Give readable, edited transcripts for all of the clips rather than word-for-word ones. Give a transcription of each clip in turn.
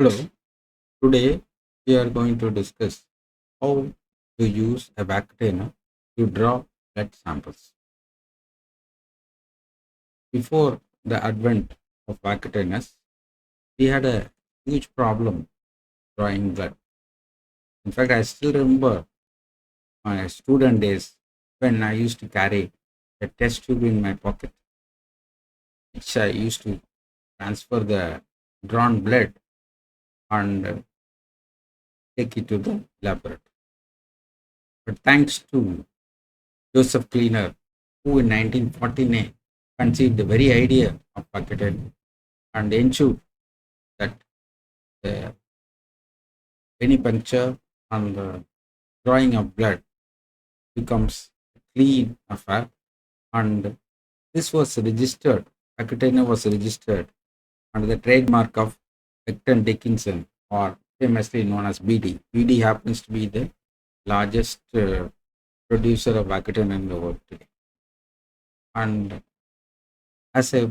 Hello, today we are going to discuss how to use a vacutainer to draw blood samples. Before the advent of vacutainers, we had a huge problem drawing blood. In fact, I still remember my student days when I used to carry a test tube in my pocket, which I used to transfer the drawn blood and take it to the laboratory. But thanks to Joseph Cleaner, who in 1949 conceived the very idea of bucketed and ensured that the venipuncture and the drawing of blood becomes a clean affair. And this was registered, Bucketed was registered under the trademark of Becton Dickinson, or famously known as BD. BD happens to be the largest producer of Bucketed in the world today. And as I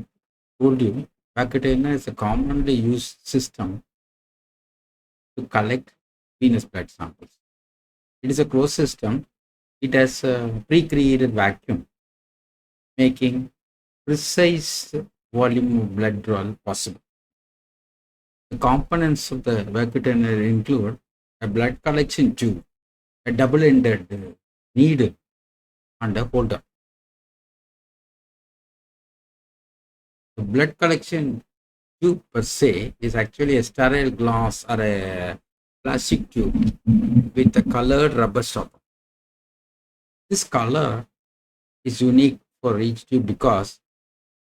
told you, vacutainer is a commonly used system to collect venous blood samples. It is a closed system. It has a pre-created vacuum, making precise volume of blood draw possible. The components of the vacutainer include a blood collection tube, a double-ended needle, and a holder. The blood collection tube per se is actually a sterile glass or a plastic tube with a colored rubber stopper. This color is unique for each tube because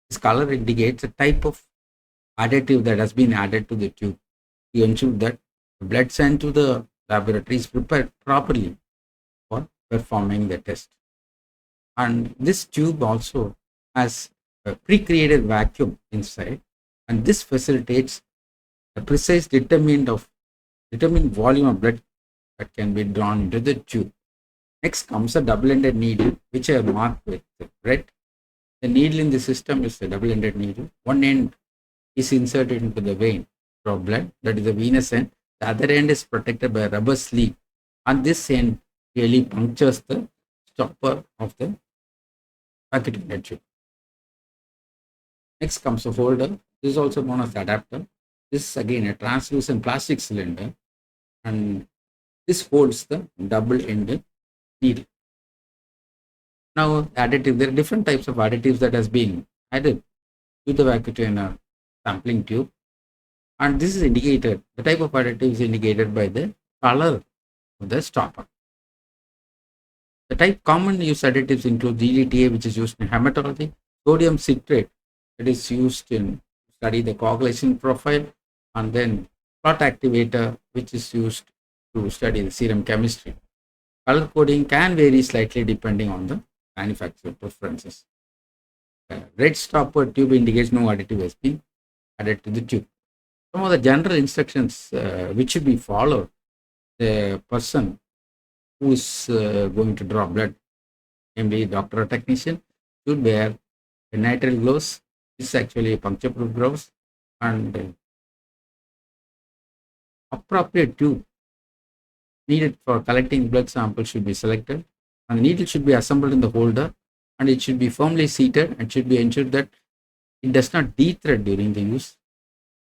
this color indicates a type of additive that has been added to the tube to ensure that the blood sent to the laboratory is prepared properly for performing the test. And this tube also has a pre-created vacuum inside, and this facilitates a precise determined volume of blood that can be drawn into the tube. Next comes a double-ended needle, which I have marked with red. The needle in the system is a double-ended needle. One end is inserted into the vein for blood, that is the venous end. The other end is protected by a rubber sleeve, and this end really punctures the stopper of the packet tube. Next comes a holder. This is also known as the adapter. This is again a translucent plastic cylinder, and this holds the double-ended needle. Now, additive, there are different types of additives that has been added to the vacutainer sampling tube, and this is indicated, the type of additive is indicated by the color of the stopper. The type common use additives include DDTA, which is used in hematology, sodium citrate, that is used in study the coagulation profile, and then clot activator, which is used to study the serum chemistry. Color coding can vary slightly depending on the manufacturer preferences. Red stopper tube indicates no additive has been added to the tube. Some of the general instructions which should be followed, the person who is going to draw blood, namely doctor or technician, should wear a nitrile gloves. This is actually a puncture proof gloves, and appropriate tube needed for collecting blood samples should be selected, and the needle should be assembled in the holder, and it should be firmly seated and should be ensured that it does not de-thread during the use.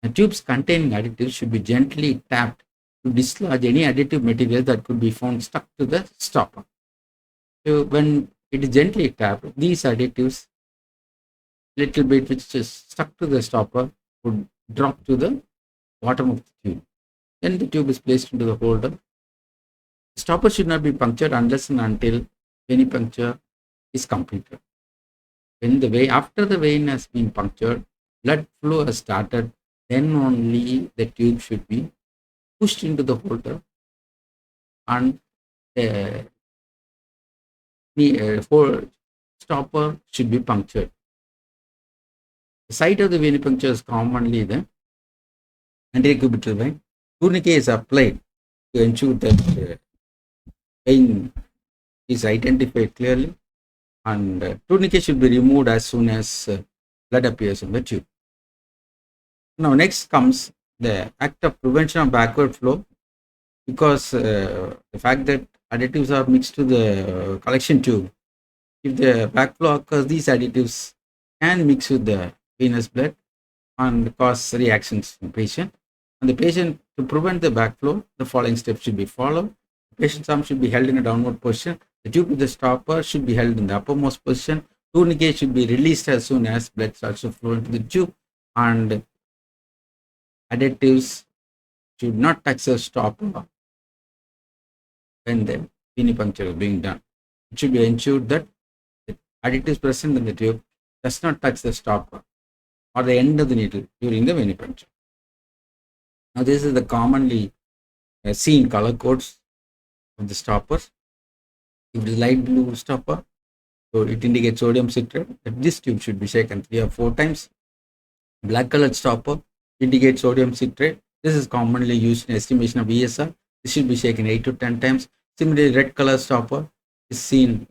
The tubes containing additives should be gently tapped to dislodge any additive material that could be found stuck to the stopper. So when it is gently tapped, these additives, little bit which is stuck to the stopper, would drop to the bottom of the tube. Then the tube is placed into the holder. The stopper should not be punctured unless and until venipuncture is completed. When after the vein has been punctured, blood flow has started, then only the tube should be pushed into the holder, and the stopper should be punctured. The site of the venipuncture is commonly the anterior cubital vein. Tourniquet is applied to ensure that the vein is identified clearly, and tourniquet should be removed as soon as blood appears in the tube. Now, next comes the act of prevention of backward flow, because the fact that additives are mixed to the collection tube, if the backflow occurs, these additives can mix with the venous blood and cause reactions in the patient. And the patient, to prevent the backflow, the following steps should be followed. The patient's arm should be held in a downward position. The tube with the stopper should be held in the uppermost position. Tourniquet should be released as soon as blood starts to flow into the tube, and additives should not touch the stopper when the venipuncture is being done. It should be ensured that the additives present in the tube does not touch the stopper or the end of the needle during the venipuncture. Now, this is the commonly seen color codes of the stoppers. If it is light blue stopper, so it indicates sodium citrate, that this tube should be shaken 3 or 4 times. Black colored stopper indicates sodium citrate. This is commonly used in estimation of ESR. This should be shaken 8 to 10 times. Similarly, red color stopper is seen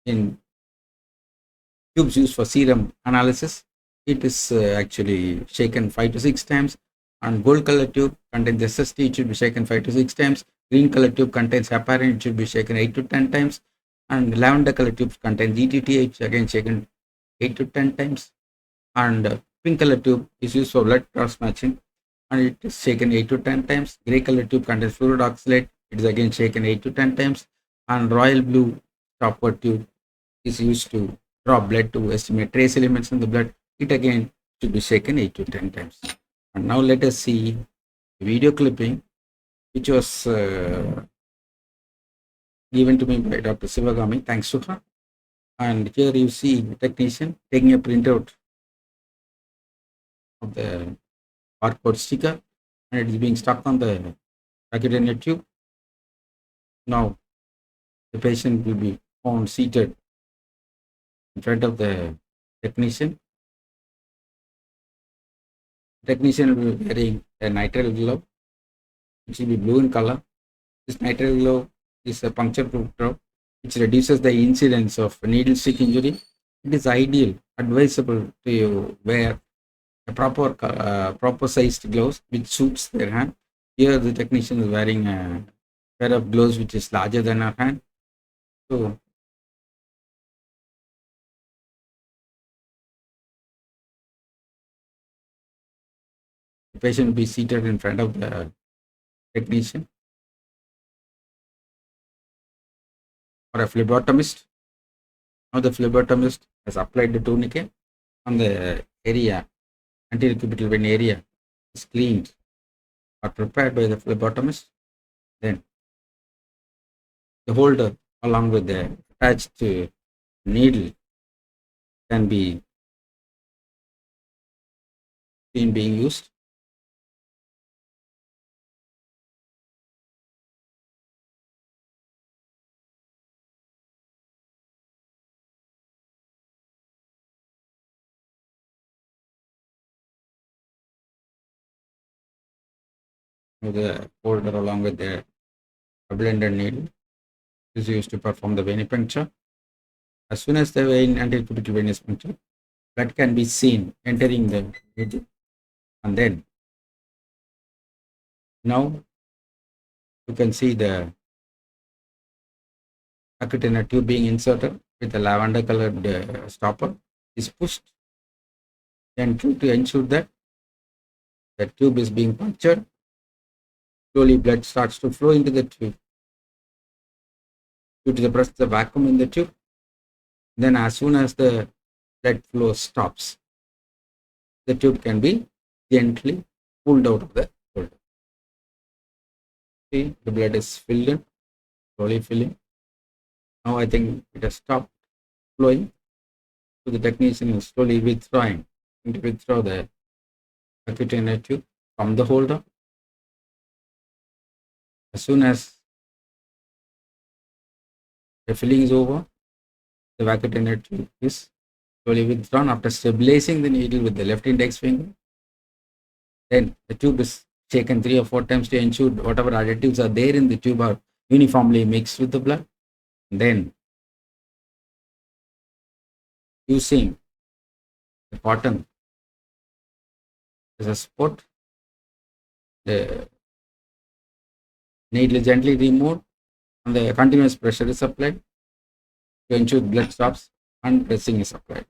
in tubes used for serum analysis. It is actually shaken 5 to 6 times. And gold color tube contains SST, it should be shaken 5 to 6 times. Green color tube contains heparin, it should be shaken 8 to 10 times. And lavender color tubes contain GTT, it's again shaken 8 to 10 times. And pink color tube is used for blood cross matching, and it is shaken 8 to 10 times. Gray color tube contains fluoride oxalate, it is again shaken 8 to 10 times. And royal blue stopper tube is used to draw blood to estimate trace elements in the blood. It again should be shaken 8 to 10 times. And now let us see the video clipping which was given to me by Dr. Sivagami. Thanks to her. And here you see the technician taking a printout of the barcode sticker, and it is being stuck on the vacutainer tube. Now the patient will be found seated in front of the technician. The technician will be wearing a nitrile glove, which will be blue in color. This nitrile glove is a puncture-proof glove, which reduces the incidence of needle stick injury. It is ideal, advisable to wear a proper sized gloves which suits their hand. Here the technician is wearing a pair of gloves which is larger than our hand. So the patient will be seated in front of the technician or a phlebotomist. Now the phlebotomist has applied the tourniquet on the area, anterior cubital vein area is cleaned or prepared by the phlebotomist. Then the holder along with the attached needle can be seen being used. The holder along with the double-ended needle is used to perform the venipuncture. As soon as the vein anterior cubital vein is punctured, blood can be seen entering the needle, and then now you can see the vacutainer tube being inserted with a lavender colored stopper is pushed. Then to ensure that the tube is being punctured, slowly blood starts to flow into the tube due to the presence of vacuum in the tube. Then as soon as the blood flow stops, the tube can be gently pulled out of the holder. See, the blood is filled in, slowly filling. Now I think it has stopped flowing. So the technician is slowly withdrawing, to withdraw the vacutainer tube from the holder. As soon as the filling is over, the vacutainer tube is slowly withdrawn after stabilizing the needle with the left index finger. Then the tube is shaken 3 or 4 times to ensure whatever additives are there in the tube are uniformly mixed with the blood. Then using the cotton as a support, The needle is gently removed and the continuous pressure is applied to ensure blood stops and pressing is applied.